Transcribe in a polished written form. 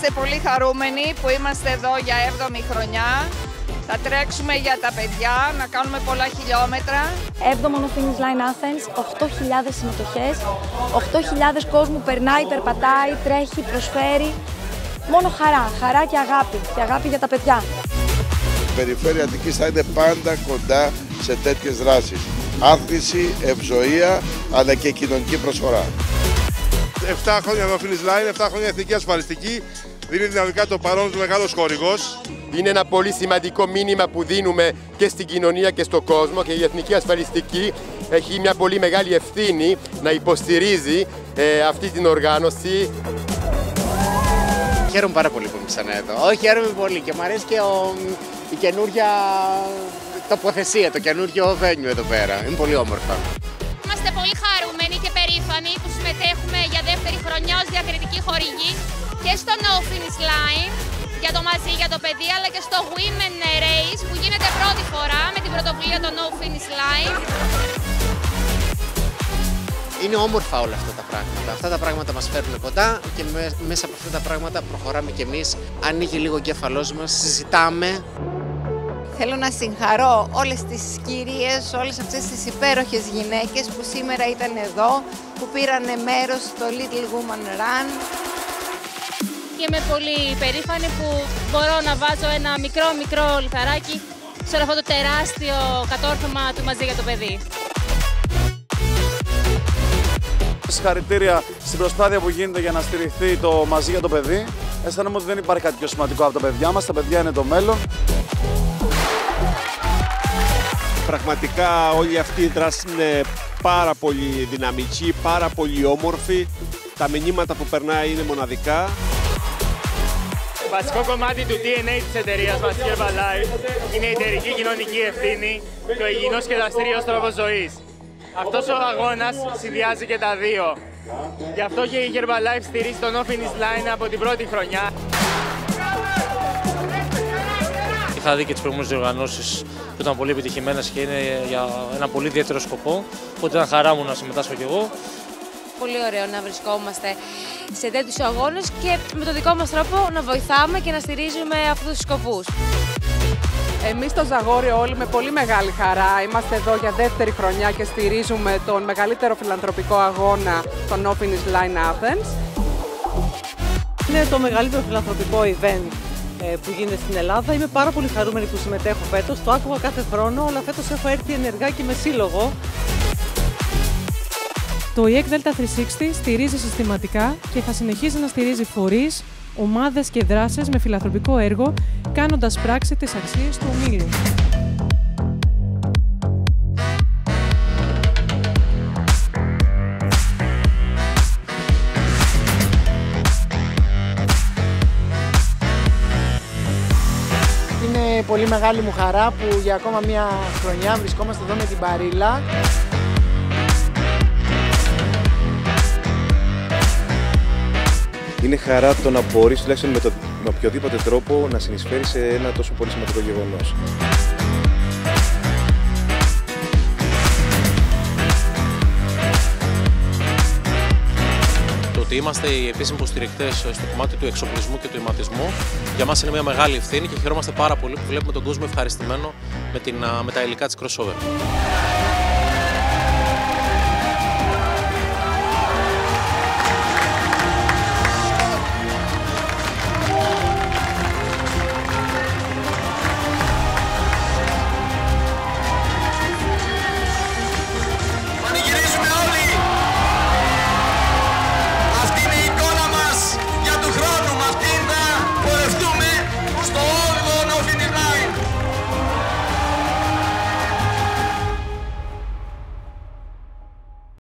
Είμαστε πολύ χαρούμενοι που είμαστε εδώ για 7η χρονιά. Θα τρέξουμε για τα παιδιά, να κάνουμε πολλά χιλιόμετρα. 7ο No Finish Line Athens, 8.000 συμμετοχές, 8.000 κόσμου περνάει, περπατάει, τρέχει, προσφέρει. Μόνο χαρά και αγάπη για τα παιδιά. Η Περιφέρεια Αττικής θα είναι πάντα κοντά σε τέτοιες δράσεις. Άθληση, ευζοία, αλλά και κοινωνική προσφορά. 7 χρόνια No Finish Line, 7 χρόνια εθνική ασφαλιστική. Δίνει δυναμικά το παρόν του μεγάλος χορηγός. Είναι ένα πολύ σημαντικό μήνυμα που δίνουμε και στην κοινωνία και στον κόσμο, και η Εθνική Ασφαλιστική έχει μια πολύ μεγάλη ευθύνη να υποστηρίζει αυτή την οργάνωση. Χαίρομαι πάρα πολύ που είμαι ξανά εδώ. Χαίρομαι πολύ και μου αρέσει και η καινούργια τοποθεσία, το καινούργιο venue εδώ πέρα. Είναι πολύ όμορφα. Είμαστε πολύ χαρούμενοι και περήφανοι που συμμετέχουμε για δεύτερη χρονιά ως διακριτική χορηγή και στο No Finish Line για το μαζί για το παιδί, αλλά και στο Women Race που γίνεται πρώτη φορά με την πρωτοβουλία το No Finish Line. Είναι όμορφα όλα αυτά τα πράγματα. Αυτά τα πράγματα μας φέρνουν κοντά και μέσα από αυτά τα πράγματα προχωράμε κι εμείς. Ανοίγει λίγο ο κέφαλός μας, συζητάμε. Θέλω να συγχαρώ όλες τις κυρίες, όλες αυτές τις υπέροχες γυναίκες που σήμερα ήταν εδώ, που πήραν μέρος στο Little Woman Run. Και είμαι πολύ περήφανη που μπορώ να βάζω ένα μικρό λιθαράκι σε όλο αυτό το τεράστιο κατόρθωμα του μαζί για το παιδί. Συγχαρητήρια στην προσπάθεια που γίνεται για να στηριχθεί το μαζί για το παιδί. Αισθάνομαι ότι δεν υπάρχει κάτι πιο σημαντικό από τα παιδιά μας. Τα παιδιά είναι το μέλλον. Πραγματικά όλη αυτή η δράση είναι πάρα πολύ δυναμική, πάρα πολύ όμορφη. Τα μηνύματα που περνάει είναι μοναδικά. Βασικό κομμάτι του DNA της εταιρείας μας, Herbalife, είναι η εταιρική κοινωνική ευθύνη και ο υγιεινός και δραστήριος τρόπος ζωής. Αυτός ο αγώνας συνδυάζει και τα δύο. Γι' αυτό και η Herbalife στηρίζει το No Finish Line από την πρώτη χρονιά. Είχα δει και τις προηγούμενες διοργανώσεις που ήταν πολύ επιτυχημένες και είναι για ένα πολύ ιδιαίτερο σκοπό, οπότε ήταν χαρά μου να συμμετάσχω κι εγώ. Πολύ ωραίο να βρισκόμαστε σε τέτοιους αγώνες και με το δικό μας τρόπο να βοηθάμε και να στηρίζουμε αυτούς τους σκοπούς. Εμείς στο Ζαγόριο όλοι με πολύ μεγάλη χαρά είμαστε εδώ για δεύτερη χρονιά και στηρίζουμε τον μεγαλύτερο φιλανθρωπικό αγώνα, το No Finish Line Athens. Είναι το μεγαλύτερο φιλανθρωπικό event που γίνεται στην Ελλάδα. Είμαι πάρα πολύ χαρούμενη που συμμετέχω φέτος. Το άκουγα κάθε χρόνο, αλλά φέτος έχω έρθει ενεργά και με σύλλογο. Το EEC Delta 360 στηρίζει συστηματικά και θα συνεχίζει να στηρίζει φορείς, ομάδες και δράσεις με φιλανθρωπικό έργο, κάνοντας πράξη τις αξίες του ομίλου. Είναι πολύ μεγάλη μου χαρά που για ακόμα μια χρονιά βρισκόμαστε εδώ με την Μπαρίλα. Είναι χαρά το να μπορείς τουλάχιστον με οποιοδήποτε τρόπο να συνεισφέρεις σε ένα τόσο πολύ σημαντικό γεγονός. Το ότι είμαστε οι επίσημοι υποστηρικτές στο κομμάτι του εξοπλισμού και του ηματισμού για μας είναι μια μεγάλη ευθύνη και χαιρόμαστε πάρα πολύ που βλέπουμε τον κόσμο ευχαριστημένο με τα υλικά της crossover.